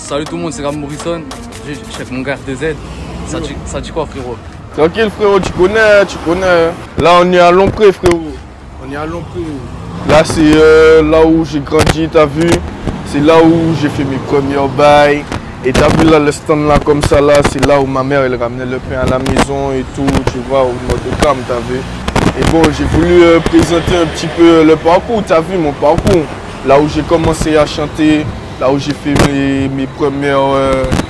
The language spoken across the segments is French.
Salut tout le monde, c'est Gab Morrison. Je suis avec mon gars RDZ. Ça dit quoi, frérot? Tranquille, frérot, tu connais, tu connais. Là, on est à Lompré, frérot. On est à Lompré. Là, c'est là où j'ai grandi, t'as vu? C'est là où j'ai fait mes premiers bails. Et t'as vu là, le stand là, comme ça, là, c'est là où ma mère, elle ramenait le pain à la maison et tout, tu vois, au mode de cam, t'as vu? Et bon, j'ai voulu présenter un petit peu le parcours, t'as vu, mon parcours. Là où j'ai commencé à chanter, là où j'ai fait mes premières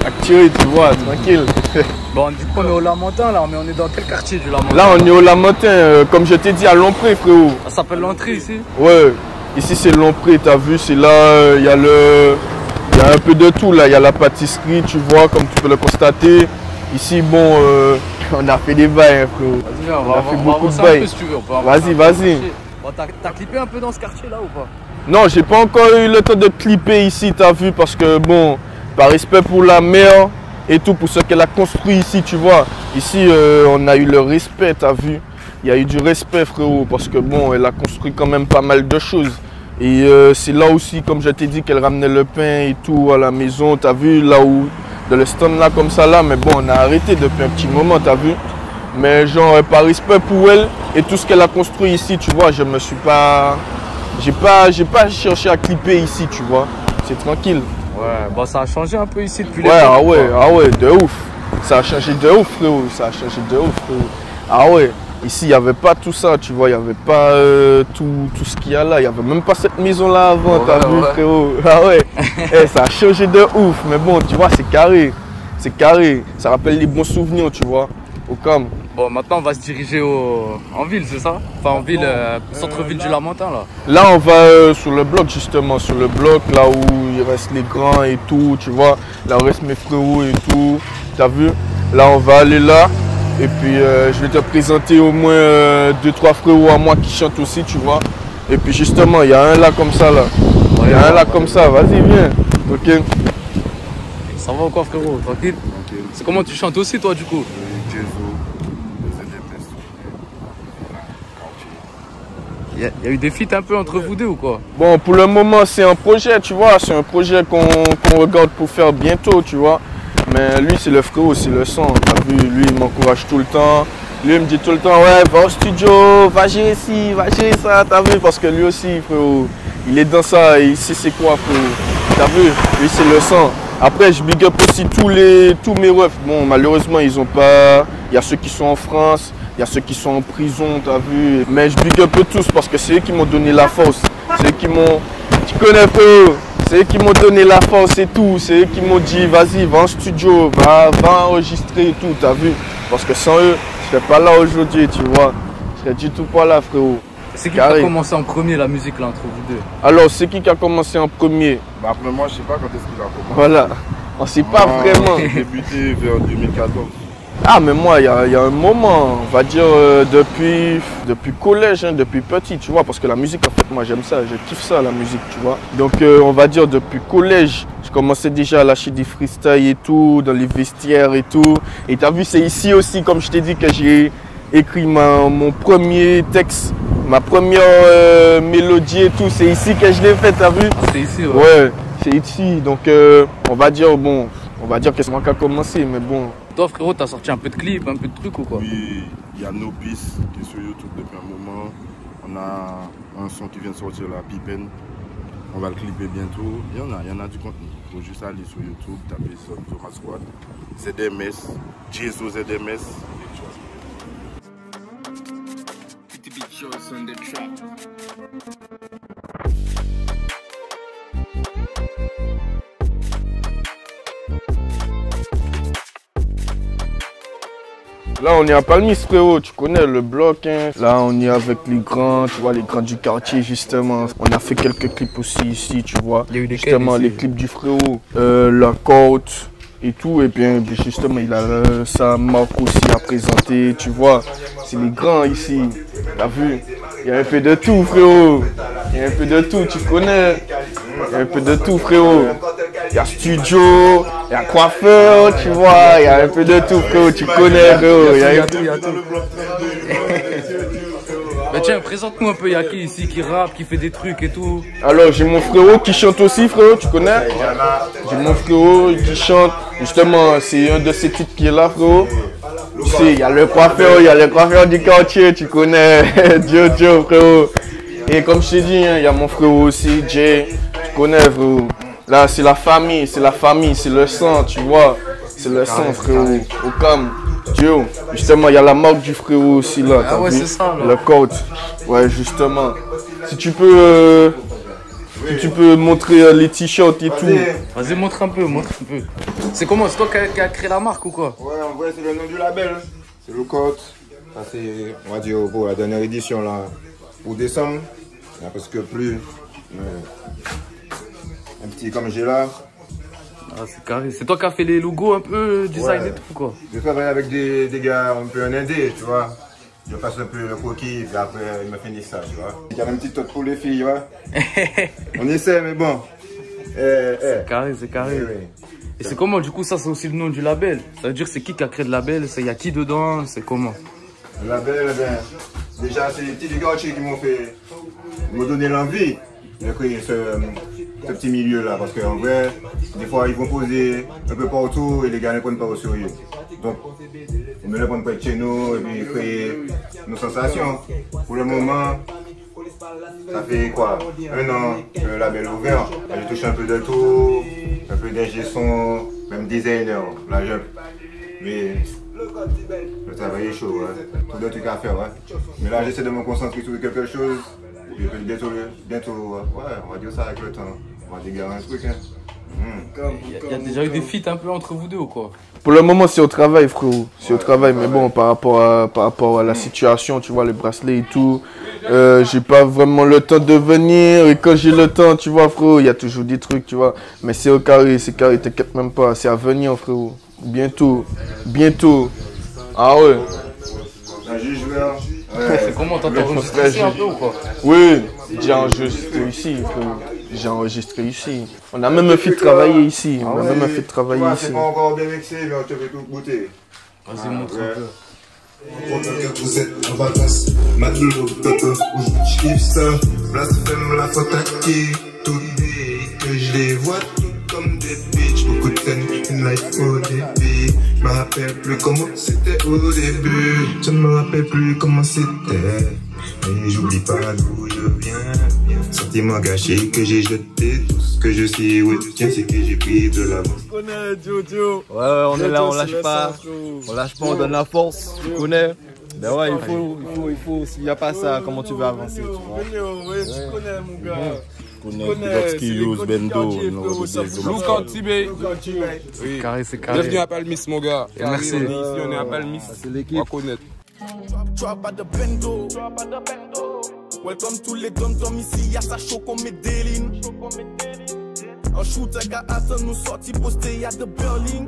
activités, tu vois, tranquille. Bon, on dit qu'on est au Lamentin là, mais on est dans quel quartier du Lamentin? Là, on est au Lamentin, comme je t'ai dit, à Lompré, frérot. Ça s'appelle l'entrée ici? Ouais, ici c'est Lompré, t'as vu, c'est là, il y a un peu de tout, là, il y a la pâtisserie, tu vois, comme tu peux le constater. Ici, bon, on a fait des bails, hein, frérot. Vas-y, viens, On a fait beaucoup de un bails. peu si tu veux. Vas-y, vas-y. Bon, t'as clippé un peu dans ce quartier là ou pas? Non, j'ai pas encore eu le temps de clipper ici, t'as vu, parce que bon, par respect pour la mère et tout, pour ce qu'elle a construit ici, tu vois. Ici, on a eu le respect, t'as vu. Il y a eu du respect, frérot, parce que bon, elle a construit quand même pas mal de choses. Et c'est là aussi, comme je t'ai dit, qu'elle ramenait le pain et tout à la maison, t'as vu, là où, dans le stand là, comme ça là, mais bon, on a arrêté depuis un petit moment, t'as vu. Mais genre, par respect pour elle et tout ce qu'elle a construit ici, tu vois, je me suis pas... J'ai pas cherché à clipper ici, tu vois. C'est tranquille. Ouais, bon, ça a changé un peu ici depuis Ouais, ah ouais, de ouf. Ça a changé de ouf, frérot. Ça a changé de ouf, frérot. Ah ouais, ici, il n'y avait pas tout ça, tu vois. Il n'y avait pas tout ce qu'il y a là. Il n'y avait même pas cette maison-là avant, ouais, t'as vu, frérot. Ah ouais, ça a changé de ouf. Mais bon, tu vois, c'est carré. C'est carré. Ça rappelle les bons souvenirs, tu vois. Au calme. Bon, maintenant on va se diriger en ville, c'est ça? Enfin en ville, centre-ville du Lamentin là. Là on va sur le bloc justement, sur le bloc, là où il reste les grands et tout, tu vois. Là où reste mes frérots et tout, t'as vu? Là on va aller là. Et puis je vais te présenter au moins 2-3 frérots à moi qui chantent aussi, tu vois. Et puis justement, il y a un là comme ça là. Il y a un là comme ça, vas-y viens. Ok. Ça va ou quoi frérot? Tranquille? C'est comment tu chantes aussi toi du coup? Il y a eu des feats un peu entre vous deux ou quoi? Bon, pour le moment, c'est un projet, tu vois. C'est un projet qu'on regarde pour faire bientôt, tu vois. Mais lui, c'est le frérot, c'est le son. T'as vu, lui, il m'encourage tout le temps. Lui, il me dit tout le temps, ouais, va au studio, va gérer ci, va gérer ça, t'as vu? Parce que lui aussi, frérot, il est dans ça, il sait c'est quoi, frérot. T'as vu? Lui, c'est le son. Après, je big up aussi tous mes refs. Bon, malheureusement, ils ont pas... Il y a ceux qui sont en France. Il y a ceux qui sont en prison, t'as vu. Mais je big up tous parce que c'est eux qui m'ont donné la force. C'est eux qui m'ont... Tu connais peu. C'est eux qui m'ont donné la force et tout. C'est eux qui m'ont dit, vas-y, va en studio, va enregistrer et tout, t'as vu. Parce que sans eux, je serais pas là aujourd'hui, tu vois. Je serais du tout pas là, frérot. C'est qui a commencé en premier la musique là entre vous deux? Alors, c'est qui a commencé en premier? Bah après moi, je sais pas quand est-ce qu'il a commencé. Voilà. On sait pas vraiment. J'ai débuté vers 2014. Ah mais moi il y a un moment, on va dire depuis collège, hein, depuis petit, tu vois, parce que la musique en fait moi j'aime ça, je kiffe ça la musique, tu vois. Donc on va dire depuis collège, je commençais déjà à lâcher des freestyles et tout, dans les vestiaires et tout. Et tu as vu, c'est ici aussi, comme je t'ai dit, que j'ai écrit mon premier texte, ma première mélodie et tout, c'est ici que je l'ai fait, tu as vu? C'est ici, ouais. Ouais, c'est ici, donc on va dire que c'est moi qui a commencé, mais bon. Toi frérot, t'as sorti un peu de clips, un peu de trucs ou quoi? Oui, il y a Nopis qui est sur YouTube depuis un moment. On a un son qui vient de sortir, la Pipen. On va le clipper bientôt. Il y en a du contenu. Il faut juste aller sur YouTube, taper sur Thomas Squad, ZMS, Jesu ZMS. Là, on est à Palmis, frérot, tu connais le bloc. Hein. Là, on est avec les grands, tu vois, les grands du quartier, justement. On a fait quelques clips aussi ici, tu vois. Il y a eu des justement, les clips du frérot, la côte et tout. Et bien, justement, il a sa marque aussi à présenter, tu vois. C'est les grands ici, t'as vu? Il y a un peu de tout, frérot. Il y a un peu de tout, tu connais. Il y a un peu de tout, frérot. Il y a studio, il y a coiffeur, tu vois, il y a un peu de tout, frérot, tu connais, frérot. Il y a tout. Mais tiens, présente-nous un peu, y'a qui ici qui rappe, qui fait des trucs et tout. Alors j'ai mon frérot qui chante aussi, frérot, tu connais? J'ai mon frérot qui chante, justement c'est un de ces titres qui est là, frérot. Tu sais, il y a le coiffeur du quartier, tu connais, Jojo, frérot. Et comme je t'ai dit, il y a mon frérot aussi, Jay, tu connais, frérot. Là c'est la famille, c'est le sang, tu vois. C'est le sang, frérot. Au calme. Dieu, justement, il y a la marque du frérot aussi là. Ah ouais, c'est ça là. Le code. Ouais, justement. Si tu peux montrer les t-shirts et tout. Vas-y, montre un peu, C'est comment? C'est toi qui a créé la marque ou quoi? Ouais, en vrai, c'est le nom du label. C'est le code. Ça, c'est, on va dire, pour la dernière édition là. Pour décembre, il n'y a presque plus. Un petit comme j'ai là. Ah, c'est carré. C'est toi qui as fait les logos un peu, design et tout quoi? Je travaille avec des gars un peu en indé, tu vois. Je passe un peu le coquille, puis après il me finit ça, tu vois. Il y a un petit tot pour les filles, ouais. On essaie, mais bon. C'est carré. Oui. Et c'est comment, du coup, ça c'est aussi le nom du label? Ça veut dire c'est qui a créé le label? Il y a qui dedans? C'est comment? Le label, déjà c'est les petits gars qui m'ont donné l'envie de créer ce petit milieu là, parce qu'en vrai, des fois ils vont poser un peu partout et les gars ne prennent pas au sérieux. Donc, ils me le prennent près de chez nous et puis créer nos sensations. Pour le moment, ça fait quoi? 1 an que le label est ouvert. J'ai touché un peu de tout, un peu d'ingé son, même designer, là mais le travail est chaud, hein. Tout de trucs à faire, hein. Mais là j'essaie de me concentrer sur quelque chose. Et puis bientôt, ouais, on va dire ça avec le temps. On va dégager un truc, hein. Il y a déjà eu des feats un peu entre vous deux ou quoi? Pour le moment, c'est au travail, frérot. C'est au travail, mais bon, par rapport à la situation, tu vois, les bracelets et tout, j'ai pas vraiment le temps de venir. Et quand j'ai le temps, tu vois, frérot, il y a toujours des trucs, tu vois. Mais c'est carré, t'inquiète même pas. C'est à venir, frérot. Bientôt. Ah ouais. La juge vert. C'est comment, t'as enregistré ici un peu ou quoi? Oui, j'ai enregistré ici, frérot. J'ai enregistré ici. On a même fait travailler ici. C'est pas encore bien mixé, mais on te fait tout goûter. Vas-y, montre un peu. Pendant que vous êtes en vacances, Madlo, Toto, je kiffe ça. Blasphème la faute à qui? Tout dit que je les vois tout comme des bitches. Beaucoup de scènes, une life au début. Je me rappelle plus comment c'était au début. Je ne me rappelle plus comment c'était. Mais j'oublie pas d'où je viens. Sentiment gâché que j'ai jeté. Tout ce que je sais, ouais, tiens, c'est que j'ai pris de l'avance. Tu connais, Jojo. Ouais, on est là, on lâche pas. On donne la force, tu connais. Ben ouais, il faut, s'il n'y a pas ça, comment tu vas avancer, tu vois. Ouais, tu connais, mon gars. Look out, Tibé. C'est carré. Bienvenue à Palmis, mon gars. Merci. On est ici, on est à Palmis. C'est l'équipe. On va connaître. Drop at the bendo. Welcome to les dom-dom ici, y'a sa show qu'on met des lignes. Un shooter qui attend nous sorti posté y'a de Berlin.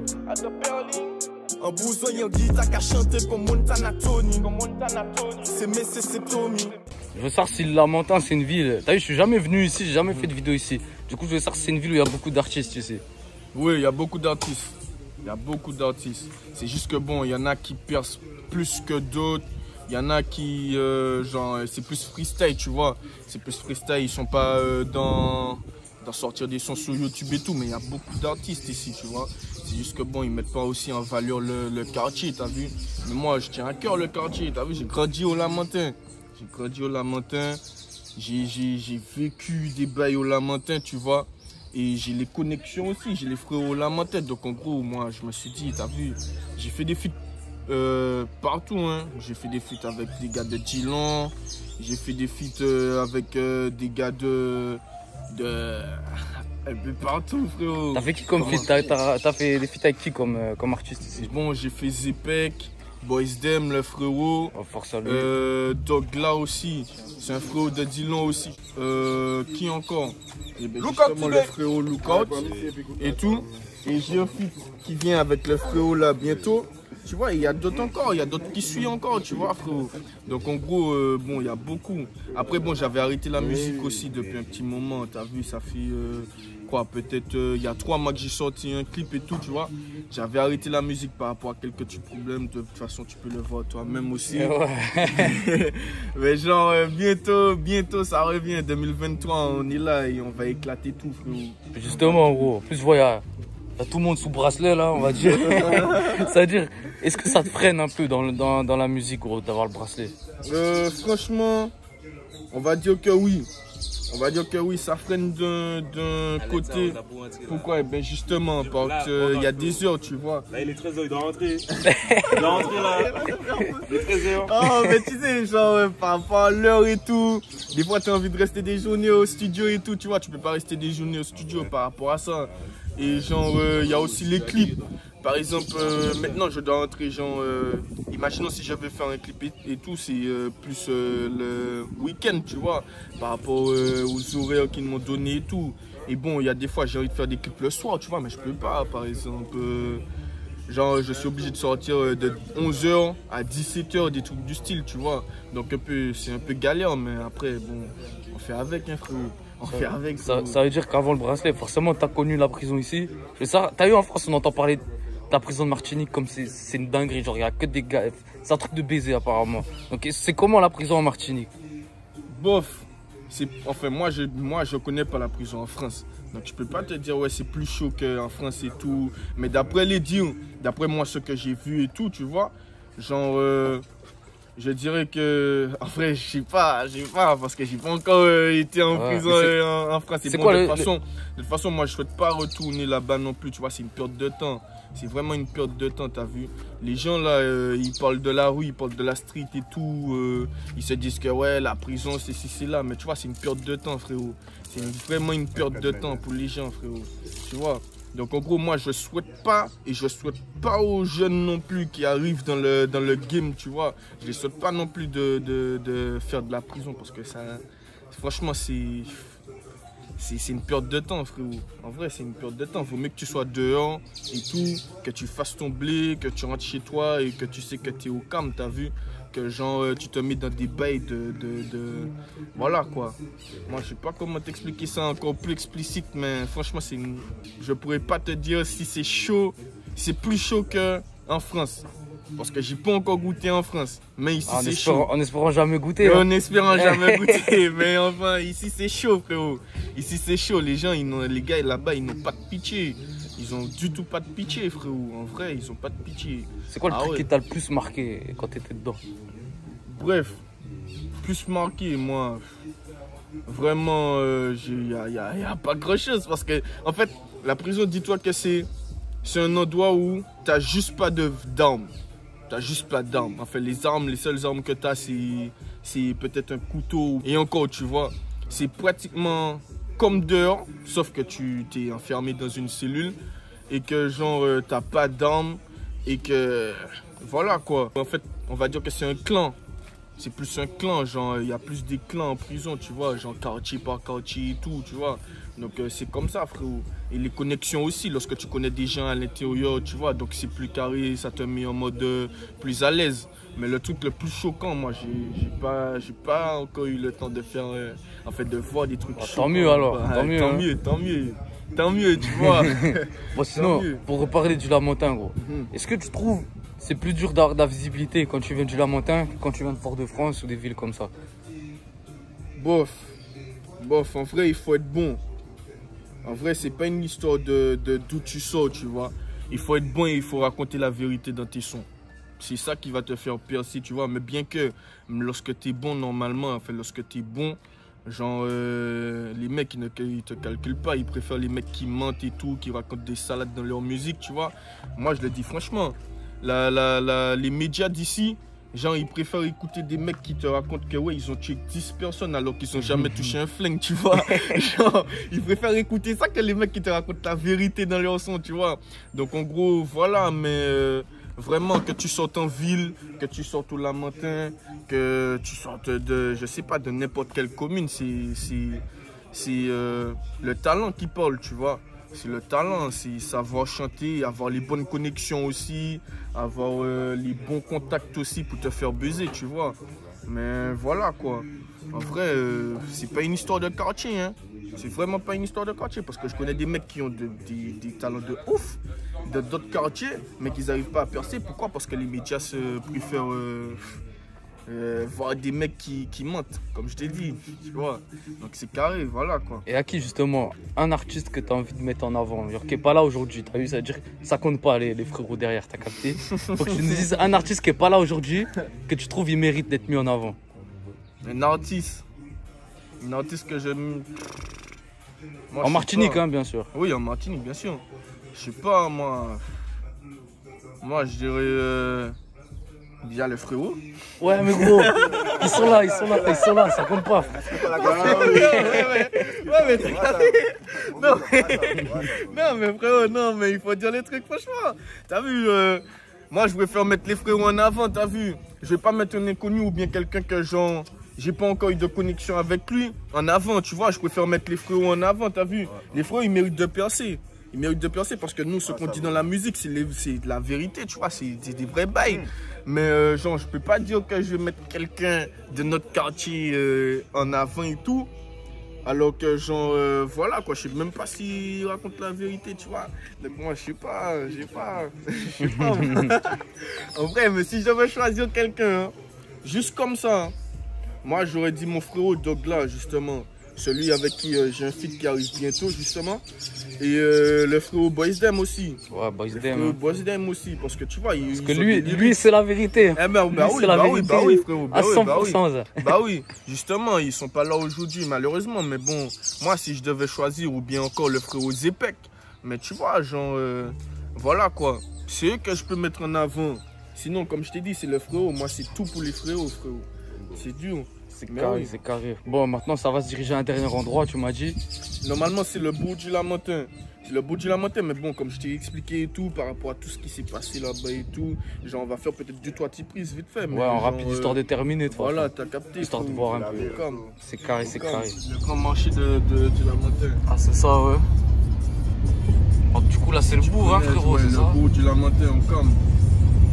Un bouson y'a un guitare qui a chanté comme Montana Tony. C'est Messi, c'est Tommy. Je veux savoir si Lamentin c'est une ville. T'as vu, je suis jamais venu ici, j'ai jamais fait de vidéo ici. Du coup, je veux savoir si c'est une ville où il y a beaucoup d'artistes, tu sais. Oui, il y a beaucoup d'artistes. C'est juste que bon, il y en a qui percent plus que d'autres. Il y en a qui, genre, c'est plus freestyle, tu vois. C'est plus freestyle, ils sont pas dans sortir des sons sur YouTube et tout. Mais il y a beaucoup d'artistes ici, tu vois. C'est juste que bon, ils mettent pas aussi en valeur le quartier, t'as vu. Mais moi, je tiens à cœur le quartier, t'as vu. J'ai grandi au Lamentin. J'ai vécu des bails au Lamentin, tu vois. Et j'ai les connexions aussi, j'ai les frères au Lamentin. Donc en gros, moi, je me suis dit, t'as vu, j'ai fait des feats partout, hein. J'ai fait des feats avec des gars de Dillon. J'ai fait des feats avec des gars de un peu partout, frérot. T'as fait qui comme feat? T'as fait des feats avec qui comme artiste ici? Bon, j'ai fait Zepek, Boys Dem, le frérot. Oh, force à lui. Dogla aussi, c'est un frérot de Dillon aussi. Qui encore? Et ben justement le frérot Lookout et tout. Et j'ai un feat qui vient avec le frérot là bientôt. tu vois, il y a d'autres encore, il y a d'autres qui suivent encore, tu vois, frérot. Donc en gros, bon, il y a beaucoup. Après, bon, j'avais arrêté la musique aussi depuis un petit moment, t'as vu, ça fait quoi, peut-être, il y a 3 mois que j'ai sorti un clip et tout, tu vois. J'avais arrêté la musique par rapport à quelques petits problèmes, de toute façon, tu peux le voir toi-même aussi. Ouais. Mais genre, bientôt, ça revient, 2023, on est là et on va éclater tout, frérot. Justement, gros. En plus, je vois, il y a tout le monde sous bracelet, là, on va dire. C'est-à-dire, est-ce que ça te freine un peu dans la musique, gros, d'avoir le bracelet? Franchement, on va dire que oui. On va dire que oui, ça freine d'un côté. Pourquoi? Ben justement, parce qu'il y a des heures, tu vois. Là, il est 13h, il doit rentrer. Il doit rentrer là. Il est 13h. Oh, mais tu sais, genre, par rapport à l'heure et tout, des fois, tu as envie de rester des journées au studio et tout, tu vois. Tu peux pas rester des journées au studio par rapport à ça. Et genre, il y a aussi les clips. Par exemple, maintenant, je dois rentrer, genre, imaginons si je veux faire un clip et tout, c'est plus le week-end, tu vois, par rapport aux horaires qu'ils m'ont donné et tout. Et bon, il y a des fois, j'ai envie de faire des clips le soir, tu vois, mais je peux pas, par exemple. Genre, je suis obligé de sortir de 11h à 17h, des trucs du style, tu vois. Donc, c'est un peu galère, mais après, bon, on fait avec, hein, frérot. On fait avec. Ça veut dire qu'avant le bracelet, forcément, tu as connu la prison ici. Ça, tu as eu en France, on entend parler de la prison de Martinique comme c'est une dinguerie. Genre, il n'y a que des gars. C'est un truc de baiser, apparemment. Donc, c'est comment la prison en Martinique? Bof. Enfin, moi, je connais pas la prison en France. Donc, je peux pas te dire, ouais, c'est plus chaud qu'en France et tout. Mais d'après les dires, d'après moi, ce que j'ai vu et tout, tu vois, genre, je dirais que, en vrai, je sais pas, parce que j'ai pas encore été en prison en France. Et bon, de toute façon, moi, je souhaite pas retourner là-bas non plus, tu vois, c'est une perte de temps. C'est vraiment une perte de temps, t'as vu. Les gens là, ils parlent de la rue, ils parlent de la street et tout. Ils se disent que ouais, la prison, c'est ci, c'est là. Mais tu vois, c'est une perte de temps, frérot. C'est vraiment une perte de temps pour les gens, frérot. Tu vois. Donc en gros, moi, je souhaite pas, et je souhaite pas aux jeunes non plus qui arrivent dans le game, tu vois. Je les souhaite pas non plus de faire de la prison parce que ça, franchement, c'est une perte de temps, frérot. En vrai, c'est une perte de temps. Il vaut mieux que tu sois dehors et tout, que tu fasses ton blé, que tu rentres chez toi et que tu sais que tu es au calme, t'as vu? Que genre, tu te mets dans des bails Voilà, quoi. Moi, je sais pas comment t'expliquer ça encore plus explicite, mais franchement, je pourrais pas te dire si c'est chaud. C'est plus chaud qu'en France. Parce que j'ai pas encore goûté en France. Mais ici, c'est chaud. En espérant jamais goûter. En espérant jamais goûter. Mais enfin, ici, c'est chaud, frérot. Ici, c'est chaud. Les gens, les gars là-bas, ils n'ont pas de pitié. Ils ont du tout pas de pitié, frérot. En vrai, ils ont pas de pitié. C'est quoi le truc qui t'a le plus marqué quand t'étais dedans? Bref, plus marqué, moi. Vraiment, il n'y a pas grand-chose. Parce que, en fait, la prison, dis-toi que c'est un endroit où t'as juste pas d'armes. T'as juste pas d'armes. En fait, les seules armes que t'as, c'est peut-être un couteau. Et encore, tu vois, c'est pratiquement comme dehors, sauf que tu t'es enfermé dans une cellule et que genre t'as pas d'armes et que voilà quoi. En fait, on va dire que c'est un clan. C'est plus un clan, genre il y a plus des clans en prison, tu vois, genre quartier par quartier et tout, tu vois. Donc c'est comme ça, frérot. Et les connexions aussi, lorsque tu connais des gens à l'intérieur, tu vois, donc c'est plus carré, ça te met en mode plus à l'aise. Mais le truc le plus choquant, moi, j'ai pas encore eu le temps de faire, en fait, de voir des trucs choquants. Tant mieux alors, tant mieux, tu vois. Bon, sinon, pour reparler du Lamentin, gros, est-ce que tu trouves c'est plus dur d'avoir de la visibilité quand tu viens du Lamentin que quand tu viens de Fort-de-France ou des villes comme ça? Bof, en vrai, il faut être bon. En vrai, c'est pas une histoire d'où tu sors, tu vois. Il faut être bon et il faut raconter la vérité dans tes sons. C'est ça qui va te faire percer, tu vois. Mais bien que lorsque tu es bon, normalement, en fait, lorsque tu es bon, genre, les mecs, ils te calculent pas. Ils préfèrent les mecs qui mentent et tout, qui racontent des salades dans leur musique, tu vois. Moi, je le dis franchement. Les médias d'ici, genre, ils préfèrent écouter des mecs qui te racontent que, ouais, ils ont tué 10 personnes alors qu'ils n'ont jamais touché un flingue, tu vois. Genre, ils préfèrent écouter ça que les mecs qui te racontent la vérité dans leur son, tu vois. Donc, en gros, voilà, mais vraiment, que tu sortes en ville, que tu sortes au Lamentin, que tu sortes je sais pas, de n'importe quelle commune, c'est le talent qui parle, tu vois. C'est le talent, c'est savoir chanter, avoir les bonnes connexions aussi, avoir les bons contacts aussi pour te faire buzzer, tu vois. Mais voilà quoi. En vrai, c'est pas une histoire de quartier, hein. C'est vraiment pas une histoire de quartier parce que je connais des mecs qui ont des talents de ouf, d'autres quartiers, mais qui n'arrivent pas à percer. Pourquoi? Parce que les médias se préfèrent voir des mecs qui mentent, comme je t'ai dit, tu vois. Donc c'est carré, voilà quoi. Et à qui justement un artiste que tu as envie de mettre en avant, genre qui est pas là aujourd'hui, t'as vu, ça veut dire que ça compte pas les frérots derrière, t'as capté? Faut que tu nous dises un artiste qui est pas là aujourd'hui, que tu trouves il mérite d'être mis en avant. Un artiste que j'aime. En Martinique, hein, bien sûr. Oui, en Martinique, bien sûr. Je sais pas, moi je dirais déjà les frérots. Ouais, mais gros, ils sont là, ça compte pas. Non, mais frérot, non, mais il faut dire les trucs, franchement. T'as vu, moi, je préfère mettre les frérots en avant, t'as vu. Je vais pas mettre un inconnu ou bien quelqu'un que genre, j'ai pas encore eu de connexion avec lui en avant, tu vois. Je préfère mettre les frérots en avant, t'as vu. Les frérots, ils méritent de percer. Ils méritent de percer parce que nous, ce qu'on dit dans la musique, c'est de la vérité, tu vois, c'est des vrais bails. Mais genre, je peux pas dire que je vais mettre quelqu'un de notre quartier en avant et tout. Alors que genre, voilà quoi, je sais même pas s'il raconte la vérité, tu vois. Donc moi, je sais pas. En vrai, mais si je devais choisir quelqu'un, hein, juste comme ça, hein, moi j'aurais dit mon frérot Dogla, justement. Celui avec qui j'ai un feat qui arrive bientôt, justement. Et le frérot Boys Dem aussi. Ouais, Boys Dem. Boys Dem aussi, parce que tu vois, parce que lui c'est la vérité. Eh ben, bah oui, frérot. À 100%. Bah oui, justement, ils sont pas là aujourd'hui, malheureusement. Mais bon, moi, si je devais choisir, ou bien encore le frérot Zepek. Mais tu vois, genre, voilà quoi. C'est eux que je peux mettre en avant. Sinon, comme je t'ai dit, c'est le frérot. Moi, c'est tout pour les frérots, frérot. C'est dur. C'est carré, oui. C'est carré. Bon, maintenant, ça va se diriger à un dernier endroit, tu m'as dit. Normalement, c'est le bout du Lamentin. C'est le bout du Lamentin, mais bon, comme je t'ai expliqué et tout, par rapport à tout ce qui s'est passé là-bas et tout, genre, on va faire peut-être 2-3 petites prises vite fait. Mais ouais, en rapide, histoire de terminer, toi. Voilà, t'as capté. Histoire de voir un peu. C'est carré, c'est carré. Le grand marché du Lamentin. Ah, c'est ça, ouais. Oh, du coup, là, c'est le bout, hein, frérot, c'est ça? Le bout du Lamentin, on calme.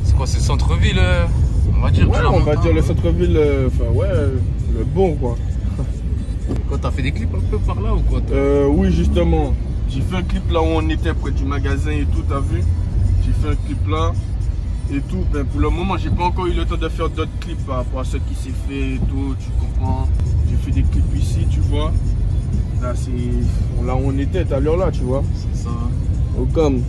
C'est quoi, c'est le centre-ville, on va dire? Ouais, on va dire le centre-ville, enfin, ouais, le bon, quoi. Quoi, t'as fait des clips un peu par là ou quoi? Oui, justement. J'ai fait un clip là où on était près du magasin et tout, t'as vu? J'ai fait un clip là et tout. Ben, pour le moment, j'ai pas encore eu le temps de faire d'autres clips par rapport à ce qui s'est fait et tout, tu comprends? J'ai fait des clips ici, tu vois? Là, c'est là où on était tout à l'heure là, tu vois? C'est ça. Au com.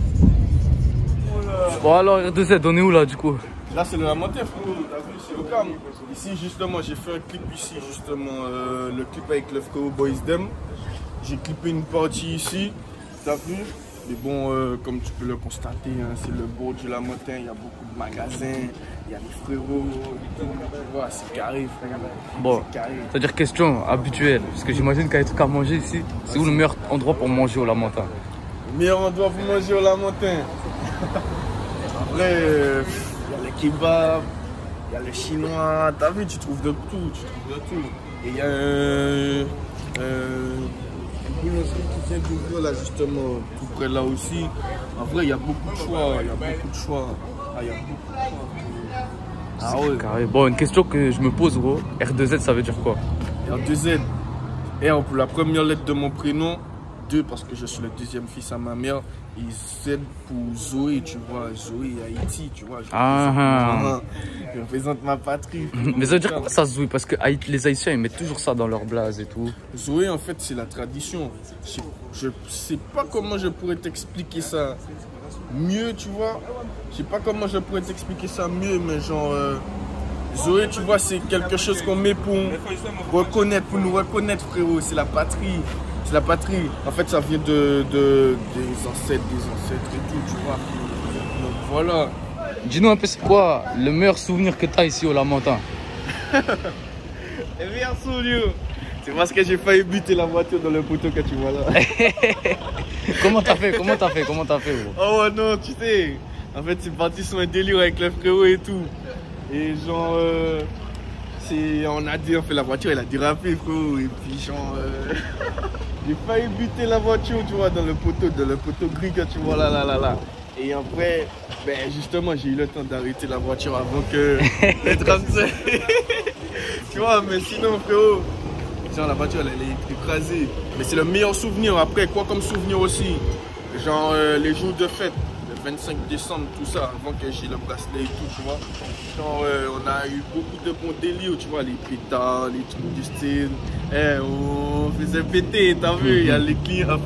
Bon, alors, R2Z, on est où là, du coup? Là, c'est le Lamentin, frérot, t'as vu? C'est au calme. Ici, justement, j'ai fait un clip ici, justement, le clip avec le frérot Boys Dem. J'ai clippé une partie ici, t'as vu? Mais bon, comme tu peux le constater, hein, c'est le bord du Lamentin, il y a beaucoup de magasins, il y a les frérots, tu vois, c'est carré, frère. Bon, c'est-à-dire question habituelle, parce que j'imagine qu'il y a des trucs à manger ici. C'est où le meilleur endroit pour manger au Lamentin? Le meilleur endroit pour manger au Lamentin? En vrai, il y a le kebab, il y a le chinois, t'as vu, tu trouves de tout, Et il y a une boulangerie qui vient d'ouvrir là justement, tout près là aussi. En vrai, il y a beaucoup de choix, Ah ouais. Carré. Bon, une question que je me pose, gros, R2Z, ça veut dire quoi? R2Z, R pour la première lettre de mon prénom, 2 parce que je suis le deuxième fils à ma mère, et Z pour Zoé, tu vois, Zoé Haïti, tu vois. Je représente ma patrie. Mais ça veut dire quoi ça, Zoé? Parce que les Haïtiens, ils mettent toujours ça dans leur blase et tout. Zoé, en fait, c'est la tradition. Je sais pas comment je pourrais t'expliquer ça mieux, tu vois. Je sais pas comment je pourrais t'expliquer ça mieux, mais genre... Zoé, tu vois, c'est quelque chose qu'on met pour reconnaître, pour nous reconnaître, frérot. C'est la patrie. C'est la patrie. En fait, ça vient des ancêtres et tout, tu vois. Donc voilà. Dis-nous un peu, c'est quoi le meilleur souvenir que tu as ici au Lamentin? Le meilleur souvenir, c'est parce que j'ai failli buter la voiture dans le poteau que tu vois là. Comment t'as fait gros? Oh non, tu sais. En fait, c'est parti sur un délire avec le frérot et tout. Et genre, on a dit, la voiture, elle a dérapé, frérot. Et puis genre, J'ai failli buter la voiture, tu vois, dans le poteau gris que tu vois là. Et après, ben justement, j'ai eu le temps d'arrêter la voiture avant que les drames. Tu vois, mais sinon, frérot, genre la voiture, elle est écrasée. Mais c'est le meilleur souvenir. Après, quoi comme souvenir aussi? Genre les jours de fête, le 25 décembre, tout ça, avant que j'ai le bracelet et tout, tu vois. Genre, on a eu beaucoup de bons délires, tu vois, les pétards, les trucs du style. On faisait péter, t'as vu, il y a les clients,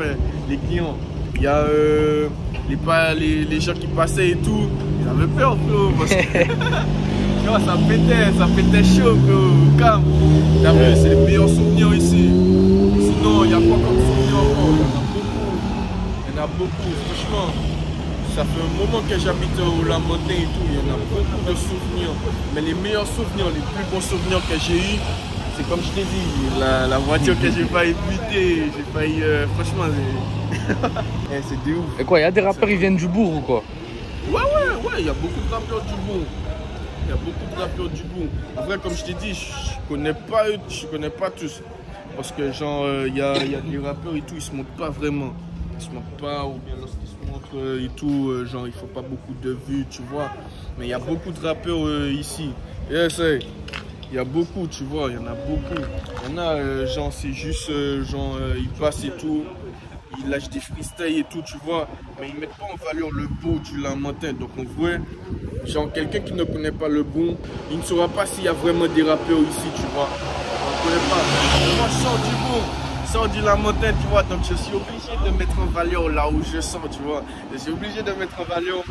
il y a les gens qui passaient et tout, ils avaient peur, frérot, parce que tu vois, ça pétait chaud, frérot, calme. T'as vu, c'est les meilleurs souvenirs ici. Sinon, il y a quoi comme souvenir encore? Il y en a beaucoup, franchement. Ça fait un moment que j'habite au La Montagne et tout, il y en a beaucoup de souvenirs. Mais les meilleurs souvenirs, les plus bons souvenirs que j'ai eu, c'est comme je t'ai dit, la voiture que j'ai failli buter, j'ai failli, franchement, c'est de ouf. Et quoi, il y a des rappeurs, ils viennent du bourg ou quoi? Ouais, il y a beaucoup de rappeurs du bourg. Après, comme je t'ai dit, je connais pas tous. Parce que genre, il y a des rappeurs et tout, ils se montrent pas vraiment. Ils se montrent pas, ou bien lorsqu'ils se montrent et tout, genre, il faut pas beaucoup de vues, tu vois. Mais il y a beaucoup de rappeurs ici. Il y a beaucoup, tu vois, il y en a beaucoup. Il y en a, genre, c'est juste, ils passent et tout, ils lâchent des freestyles et tout, tu vois. Mais ils mettent pas en valeur le beau du Lamentin. Donc, en vrai, genre, quelqu'un qui ne connaît pas le bon, il ne saura pas s'il y a vraiment des rappeurs ici, tu vois. On ne connaît pas. Moi, je sors du bon. Sors du Lamentin, tu vois, donc je suis obligé de mettre en valeur là où je sors, tu vois. Je suis obligé de mettre en valeur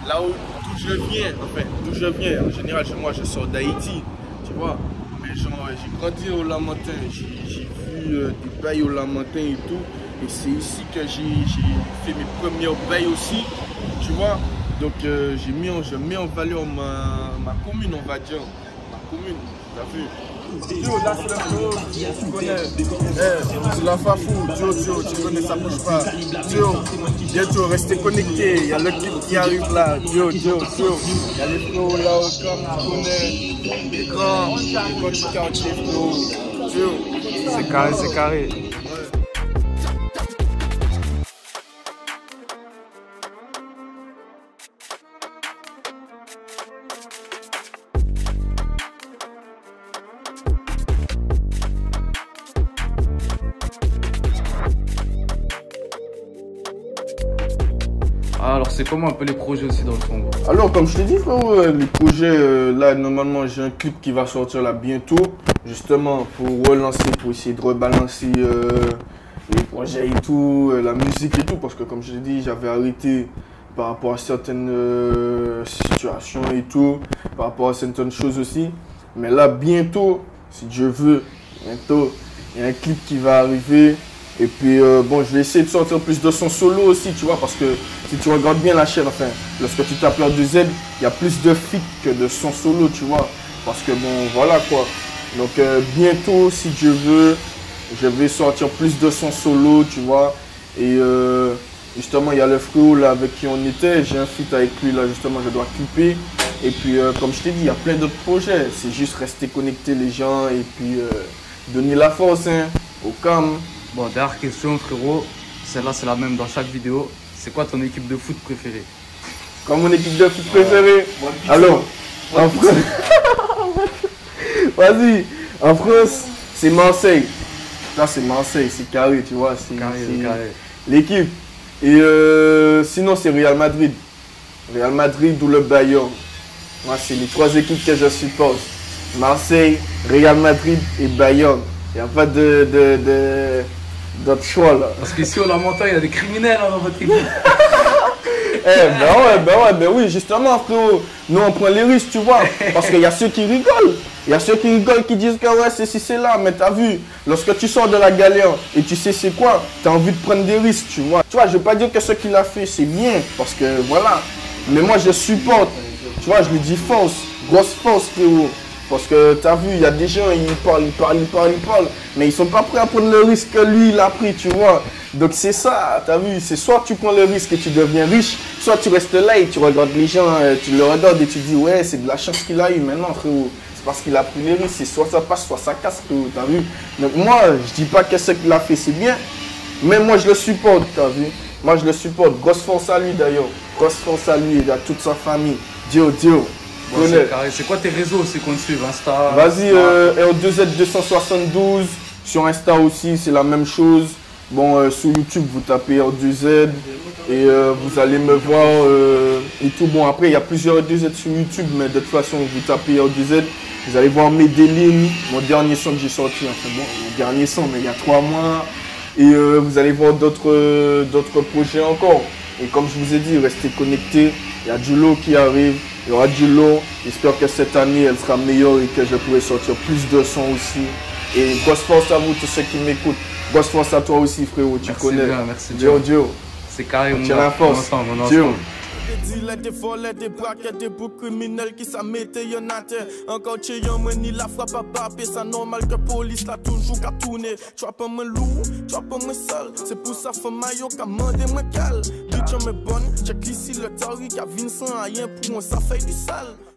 là d'où je viens, enfin, d'où je viens. En général, moi, je sors d'Haïti, tu vois. Mais genre, j'ai grandi au Lamentin, j'ai vu des bails au Lamentin et tout. Et c'est ici que j'ai fait mes premières bails aussi, tu vois. Donc, je mets en valeur ma commune, on va dire. Ma commune, t'as vu. Yo, là c'est le flow, tu connais, c'est la Fafou, Joe, tu connais, ça bouge pas. Joe, bientôt, restez connectés, il y a le clip qui arrive là, Joe, il y a les flows là, comme tu connais, les grands qui carrent les flows, Joe. C'est carré. Alors c'est comment un peu les projets aussi dans le son? Alors comme je t'ai dit frérot, les projets, là normalement j'ai un clip qui va sortir là bientôt, justement pour relancer, pour essayer de rebalancer les projets et tout, la musique et tout, parce que comme je t'ai dit j'avais arrêté par rapport à certaines situations et tout, par rapport à certaines choses aussi, mais là bientôt, si Dieu veut, bientôt il y a un clip qui va arriver. Et puis, bon, je vais essayer de sortir plus de son solo aussi, tu vois, parce que si tu regardes bien la chaîne, enfin, lorsque tu tapes R2Z, il y a plus de feats que de son solo, tu vois. Parce que, bon, voilà, quoi. Donc, bientôt, si Dieu veut, je vais sortir plus de son solo, tu vois. Et, justement, il y a le frérot, là, avec qui on était. J'ai un feat avec lui, là, justement, je dois clipper. Et puis, comme je t'ai dit, il y a plein d'autres projets. C'est juste rester connecté, les gens, et puis, donner la force, hein, au calme. Bon, dernière question frérot, celle-là c'est la même dans chaque vidéo. C'est quoi ton équipe de foot préférée? Comme mon équipe de foot préférée? Alors, en France, vas-y, en France, c'est Marseille. Là c'est Marseille, c'est carré, tu vois, c'est l'équipe. Et sinon c'est Real Madrid. Real Madrid ou le Bayern. Moi c'est les trois équipes que je supporte. Marseille, Real Madrid et Bayern. Il n'y a pas d'autre choix là. Parce qu'ici au Lamentin, il y a des criminels dans votre équipe. Ben oui, justement frérot. Nous on prend les risques, tu vois. Parce qu'il y a ceux qui rigolent. Il y a ceux qui rigolent qui disent que ouais c'est ci, c'est là. Mais t'as vu, lorsque tu sors de la galère et tu sais c'est quoi, tu as envie de prendre des risques, tu vois. Tu vois, je ne veux pas dire que ce qu'il a fait c'est bien. Parce que voilà. Mais moi je supporte. Tu vois, je lui dis force. Grosse force frérot. Parce que tu as vu, il y a des gens, ils parlent, mais ils sont pas prêts à prendre le risque que lui, il a pris, tu vois. Donc c'est ça, tu as vu, c'est soit tu prends le risque et tu deviens riche, soit tu restes là et tu regardes les gens, tu le regardes et tu dis, ouais, c'est de la chance qu'il a eu maintenant, frérot. C'est parce qu'il a pris les risques, c'est soit ça passe, soit ça casse, frérot, tu as vu. Donc moi, je dis pas que ce qu'il a fait, c'est bien, Mais moi, je le supporte, t'as vu? Moi, je le supporte. Grosse force à lui, d'ailleurs. Grosse force à lui et à toute sa famille. Dio. Bon, c'est quoi tes réseaux aussi qu'on te suive? Insta? Vas-y, R2Z272. Sur Insta aussi, c'est la même chose. Bon, sur YouTube, vous tapez R2Z et vous allez me voir et tout. Bon, après, il y a plusieurs R2Z sur YouTube, mais de toute façon, vous tapez R2Z, vous allez voir Medellin, mon dernier son que j'ai sorti. Enfin bon, mon dernier son, mais il y a 3 mois. Et vous allez voir d'autres projets encore. Et comme je vous ai dit, restez connectés. Il y a du lot qui arrive. Il y aura du lot. J'espère que cette année, elle sera meilleure et que je pourrai sortir plus de sons aussi. Et grosse force à vous, tous ceux qui m'écoutent. Grosse force à toi aussi, frérot. Tu connais. Merci bien. Dio. C'est carré, on tient la force. Dio. Des dealers, des volets, des braquettes, des boucs criminels qui s'en mettaient y'en a terre. Encore chez y'en ni la frappe à barber, c'est normal que police l'a toujours qu'à tourner. Tu vas pas me loup, tu vas pas me seul. C'est pour ça que maillot qu'a mandé me cal. Bitch, on me bonne, check ici le tari qu'a Vincent, rien pour moi, ça fait du sale.